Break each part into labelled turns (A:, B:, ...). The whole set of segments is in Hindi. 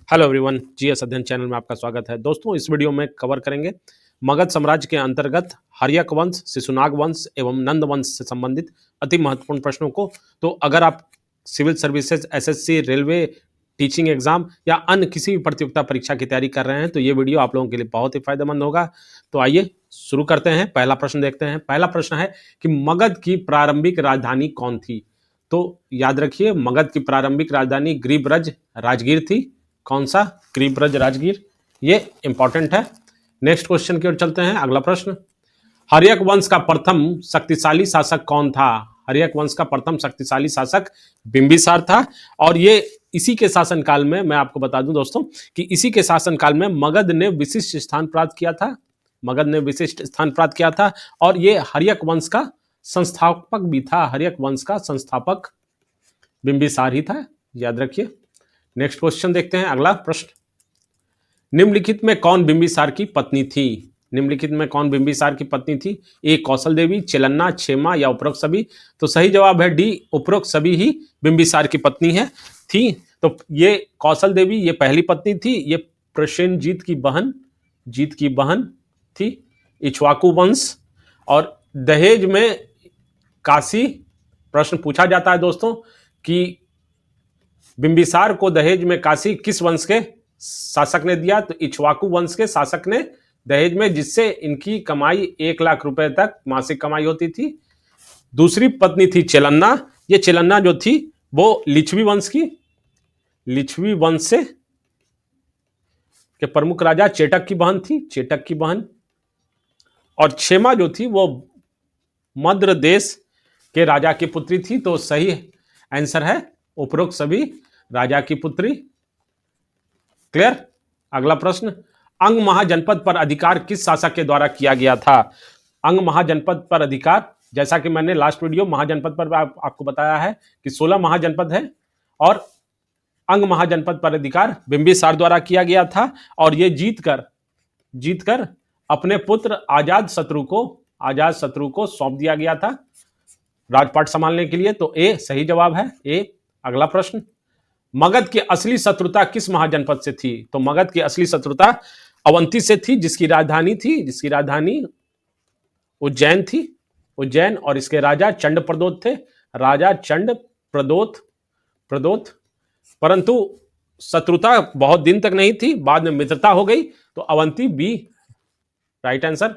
A: हेलो एवरीवन, जीएस अध्ययन चैनल में आपका स्वागत है। दोस्तों, इस वीडियो में कवर करेंगे मगध साम्राज्य के अंतर्गत हर्यक वंश, शिशुनाग वंश एवं नंद वंश से संबंधित अति महत्वपूर्ण प्रश्नों को। तो अगर आप civil services, SSC, railway, teaching exam या अन्य किसी भी प्रतियोगिता परीक्षा की तैयारी कर रहे हैं तो ये वीडियो आप लोगों के लिए बहुत ही फायदेमंद होगा। तो आइए शुरू करते हैं। पहला प्रश्न देखते हैं। पहला प्रश्न है कि मगध की प्रारंभिक राजधानी कौन थी। तो याद रखिए, मगध की प्रारंभिक राजधानी गिरिब्रज राजगीर थी। कौन सा? गिरिब्रज राजगीर। ये इंपॉर्टेंट है। नेक्स्ट क्वेश्चन की ओर चलते हैं। अगला प्रश्न, हर्यक वंश का प्रथम शक्तिशाली शासक कौन था? हर्यक वंश का प्रथम शक्तिशाली शासक बिंबिसार था। और ये इसी के शासनकाल में, मैं आपको बता दूं दोस्तों, कि इसी के शासनकाल में मगध ने विशिष्ट स्थान प्राप्त किया था। मगध ने विशिष्ट स्थान प्राप्त किया था और ये हर्यक वंश का संस्थापक भी था। हर्यक वंश का संस्थापक बिंबिसार ही था, याद रखिए। नेक्स्ट क्वेश्चन देखते हैं। अगला प्रश्न, निम्नलिखित में कौन बिंबिसार की पत्नी थी? निम्नलिखित में कौन बिंबिसार की पत्नी थी? ए कौशल देवी, चिलन्ना, क्षेमा या उपरोक्त सभी? तो सही जवाब है डी, उपरोक्त सभी ही बिंबिसार की पत्नी है थी। तो ये कौशल देवी ये पहली पत्नी थी। ये प्रसेनजीत की बहन थी। इक्ष्वाकु वंश। और दहेज में काशी, प्रश्न पूछा जाता है दोस्तों कि बिंबिसार को दहेज में काशी किस वंश के शासक ने दिया? तो इक्ष्वाकु वंश के शासक ने दहेज में, जिससे इनकी कमाई 1 लाख रुपए तक मासिक कमाई होती थी। दूसरी पत्नी थी चिलन्ना। ये चिलन्ना जो थी वो लिच्छवी वंश से के प्रमुख राजा चेटक की बहन थी, चेटक की बहन। और क्षेमा जो थी वो मद्र देश के राजा की पुत्री थी। तो सही आंसर है उपरोक्त सभी राजा की पुत्री। क्लियर? अगला प्रश्न, अंग महाजनपद पर अधिकार किस शासक के द्वारा किया गया था? अंग महाजनपद पर अधिकार, जैसा कि मैंने लास्ट वीडियो महाजनपद पर आपको बताया है कि 16 महाजनपद है और अंग महाजनपद पर अधिकार बिंबिसार द्वारा किया गया था। और ये जीतकर अपने पुत्र अजात शत्रु को सौंप दिया गया था राजपाट संभालने के लिए। तो ए सही जवाब है, ए। अगला प्रश्न, मगध की असली शत्रुता किस महाजनपद से थी? तो मगध की असली शत्रुता अवंती से थी, जिसकी राजधानी उज्जैन थी, उज्जैन। और इसके राजा चंड प्रदोत थे, राजा चंड प्रदोत। परंतु शत्रुता बहुत दिन तक नहीं थी, बाद में मित्रता हो गई। तो Avanti B right answer.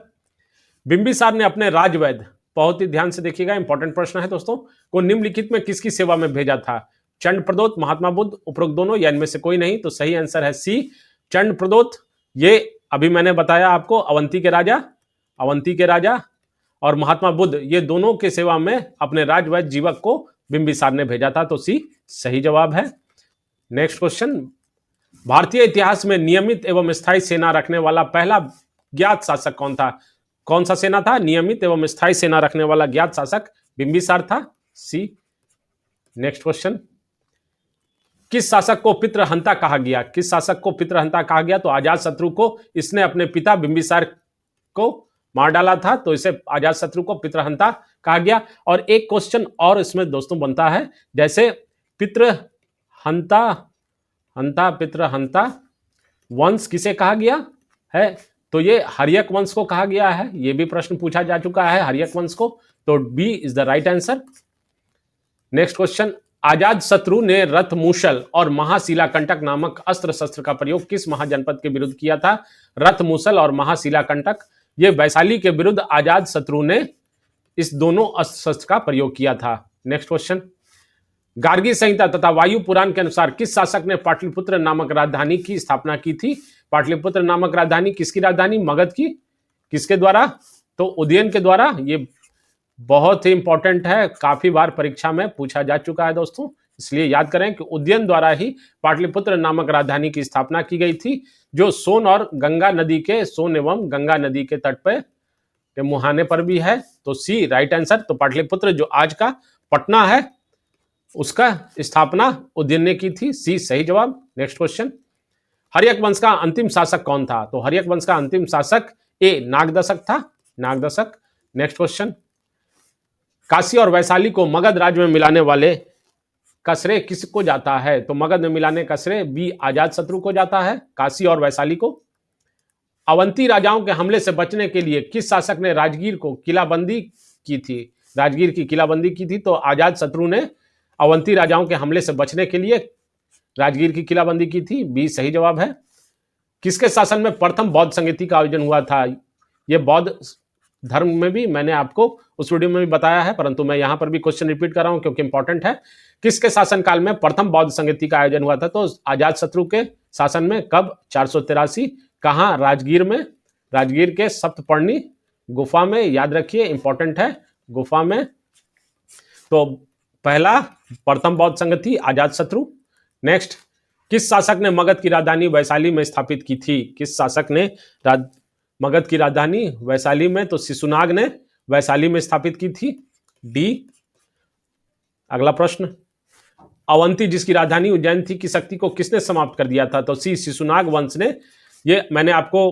A: Bimbisara ने अपने राजवैद्य, बहुत ही ध्यान से देखिएगा, इंपॉर्टेंट प्रश्न है दोस्तों, को निम्नलिखित में किसकी सेवा में भेजा था? चंड प्रदोत, महात्मा बुद्ध, उपरोक्त दोनों या इनमें से कोई नहीं? तो सही आंसर है सी, चंड प्रदोत। ये अभी मैंने बताया आपको, अवंती के राजा और महात्मा बुद्ध, ये दोनों के सेवा में अपने राजवैद्य जीवक को बिंबिसार ने भेजा था। तो सी सही जवाब है। नेक्स्ट क्वेश्चन, भारतीय इतिहास में नियमित एवं स्थायी सेना रखने वाला पहला ज्ञात शासक कौन था? कौन सा सेना था? नियमित एवं स्थायी सेना रखने वाला ज्ञात शासक बिंबिसार था, सी। नेक्स्ट क्वेश्चन, किस शासक को पितृहंता कहा गया? तो अजात शत्रु को इसने अपने पिता बिंबिसार को मार डाला था, तो इसे अजात शत्रु को पितृहंता कहा गया। और एक क्वेश्चन और इसमें दोस्तों बनता है, जैसे पितृहंता वंश किसे कहा गया है? तो ये हर्यक वंश को कहा गया है। ये भी प्रश्न पूछा जा चुका है हर्यक वंश को। तो B is the right answer. Next question, Ajatashatru ने रथ मूसल और महाशिलाकंटक नामक अस्त्र शस्त्र का प्रयोग किस महाजनपद के विरुद्ध किया था? रथ मूसल और महाशिलाकंटक, ये वैशाली के विरुद्ध अजात शत्रु ने इस दोनों अस्त्र शस्त्र का प्रयोग किया था। नेक्स्ट क्वेश्चन, गार्गी संहिता तथा वायु पुराण के अनुसार किस शासक ने पाटलिपुत्र नामक राजधानी की स्थापना की थी? पाटलिपुत्र नामक राजधानी किसकी राजधानी? मगध की। किसके द्वारा? तो उदयन के द्वारा। ये बहुत ही इंपॉर्टेंट है, काफी बार परीक्षा में पूछा जा चुका है दोस्तों, इसलिए याद करें कि उदयन द्वारा ही पाटलिपुत्र नामक राजधानी की स्थापना की गई थी, जो सोन एवं गंगा नदी के तट पे के मुहाने पर भी है। तो सी राइट आंसर। तो पाटलिपुत्र जो आज का पटना है, उसका स्थापना उदयन ने की थी, सी सही जवाब। नेक्स्ट क्वेश्चन, हर्यक वंश का अंतिम शासक कौन था? तो हर्यक वंश का अंतिम शासक ए नागदशक था, नागदशक। नेक्स्ट क्वेश्चन, काशी और वैशाली को मगध राज्य में मिलाने वाले कसरे किसको जाता है? तो मगध में मिलाने कसरे। बी आजाद शत्रु को जाता है, काशी और वैशाली को। अवंती राजाओं के हमले से बचने के लिए किस शासक ने राजगीर को किलाबंदी की थी? राजगीर की किलाबंदी की थी। तो आजाद शत्रु ने अवंती राजाओं के हमले से बचने के लिए राजगीर की किलाबंदी की थी। बी सही जवाब है। किसके शासन में प्रथम बौद्ध संगीति का आयोजन हुआ था? यह बौद्ध धर्म में भी मैंने आपको उस वीडियो में भी बताया है, परंतु मैं यहां पर भी क्वेश्चन रिपीट कर रहा हूं क्योंकि इंपॉर्टेंट है। किसके शासनकाल में प्रथम बौद्ध संगीति का आयोजन हुआ था? तो आजाद शत्रु के शासन में। कब? 483। कहां? राजगीर में। राजगीर के सप्तपर्णी गुफा में। याद रखिए, इंपॉर्टेंट है, गुफा में। तो पहला प्रथम बौद्ध संगति आजाद शत्रु। नेक्स्ट, किस शासक ने मगध की राजधानी वैशाली में स्थापित की थी? किस शासक ने मगध की राजधानी वैशाली में? तो शिशुनाग ने वैशाली में स्थापित की थी। डी। अगला प्रश्न, अवंती जिसकी राजधानी उज्जैन थी की शक्ति को किसने समाप्त कर दिया था? तो सी शिशुनाग वंश ने। ये मैंने आपको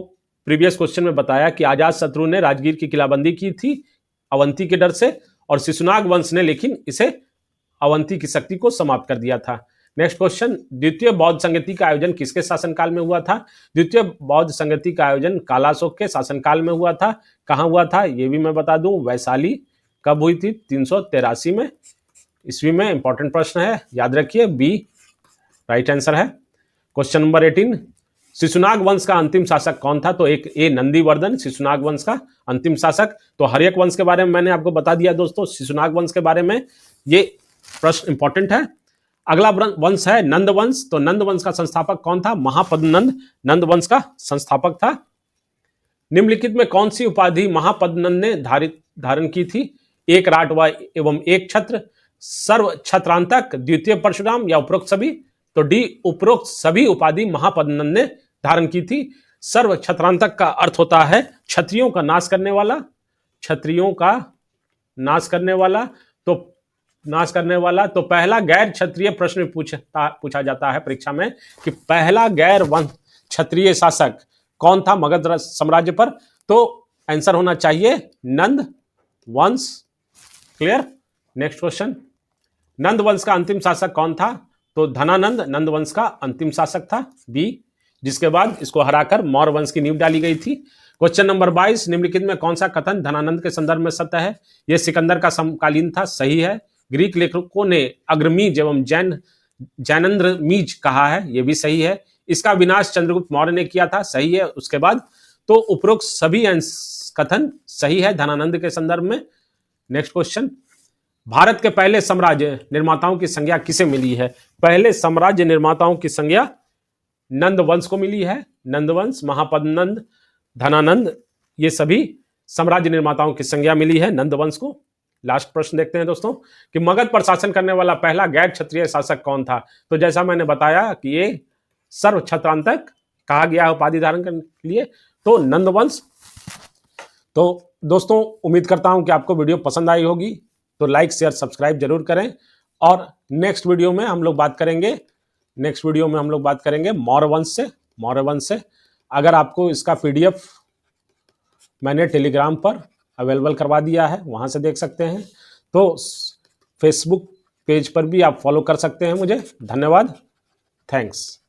A: प्रीवियस क्वेश्चन में बताया कि आजाद शत्रु ने राजगीर की किलाबंदी की थी अवंती के डर से, और शिशुनाग वंश ने लेकिन इसे अवंती की शक्ति को समाप्त कर दिया था। नेक्स्ट क्वेश्चन, द्वितीय बौद्ध संगति का आयोजन किसके शासनकाल में हुआ था? द्वितीय बौद्ध संगति का आयोजन कालाशोक के शासनकाल में हुआ था। कहां हुआ था? यह भी मैं बता दूं, वैशाली। कब हुई थी? 383 में ईस्वी में। इंपॉर्टेंट प्रश्न है, याद रखिए, बी राइट आंसर है। क्वेश्चन नंबर 18, शिशुनाग वंश का अंतिम शासक कौन था? तो एक ए नंदीवर्धन शिशुनाग वंश का अंतिम शासक। तो हर्यक वंश के बारे में मैंने आपको बता दिया दोस्तों, शिशुनाग वंश के बारे में ये प्रश्न इंपॉर्टेंट है। अगला वंश है नंद वंश। तो नंद वंश का संस्थापक कौन था? महापद्मनंद नंद वंश का संस्थापक था। निम्नलिखित में कौन सी उपाधि महापद्मनंद ने धारण की थी? एक राट एवं एक छत्र, सर्व छत्रांतक, द्वितीय परशुराम, या उपरोक्त सभी? तो डी उपरोक्त सभी उपाधि महापद्मनंद ने धारण की थी। सर्व छत्रांतक का अर्थ होता है क्षत्रियों का नाश करने वाला। क्षत्रियों का नाश करने वाला। तो पहला गैर क्षत्रिय प्रश्न पूछा जाता है परीक्षा में कि पहला गैर वंश क्षत्रिय शासक कौन था मगध साम्राज्य पर? तो आंसर होना चाहिए नंद वंश। क्लियर? नेक्स्ट क्वेश्चन, नंद वंश का अंतिम शासक कौन था? तो धनानंद नंद वंश का अंतिम शासक था। बी, जिसके बाद इसको हराकर मौर्य वंश की नींव डाली गई थी। क्वेश्चन नंबर 22, निम्नलिखित में कौन सा कथन धनानंद के संदर्भ में सत्य है? यह सिकंदर का समकालीन था। सही है। ग्रीक लेखकों ने अग्रमीज एवं जैनंद्र मीज कहा है। यह भी सही है। इसका विनाश चंद्रगुप्त मौर्य ने किया था। सही है। उसके बाद तो उपरोक्त सभी कथन सही है धनानंद के संदर्भ में। नेक्स्ट क्वेश्चन, भारत के पहले साम्राज्य निर्माताओं की संज्ञा किसे मिली है? पहले साम्राज्य निर्माताओं की संज्ञा नंद वंश को मिली है। नंद वंश, महापद्मनंद, धनानंद, ये सभी साम्राज्य निर्माताओं की संज्ञा मिली है नंद वंश को। लास्ट प्रश्न देखते हैं दोस्तों कि मगध पर शासन करने वाला पहला गैर क्षत्रिय शासक कौन था? तो जैसा मैंने बताया कि ये सर्व छत्रांतक कहा गया उपाधि धारण करने के लिए, तो नंद वंश। तो दोस्तों उम्मीद करता हूं कि आपको वीडियो पसंद आई होगी, तो लाइक शेयर सब्सक्राइब जरूर करें। और नेक्स्ट वीडियो में हम लोग बात करेंगे मौर्य वंश से। अगर आपको इसका PDF मैंने टेलीग्राम पर अवेलेबल करवा दिया है, वहां से देख सकते हैं। तो फेसबुक पेज पर भी आप फॉलो कर सकते हैं मुझे। धन्यवाद। थैंक्स।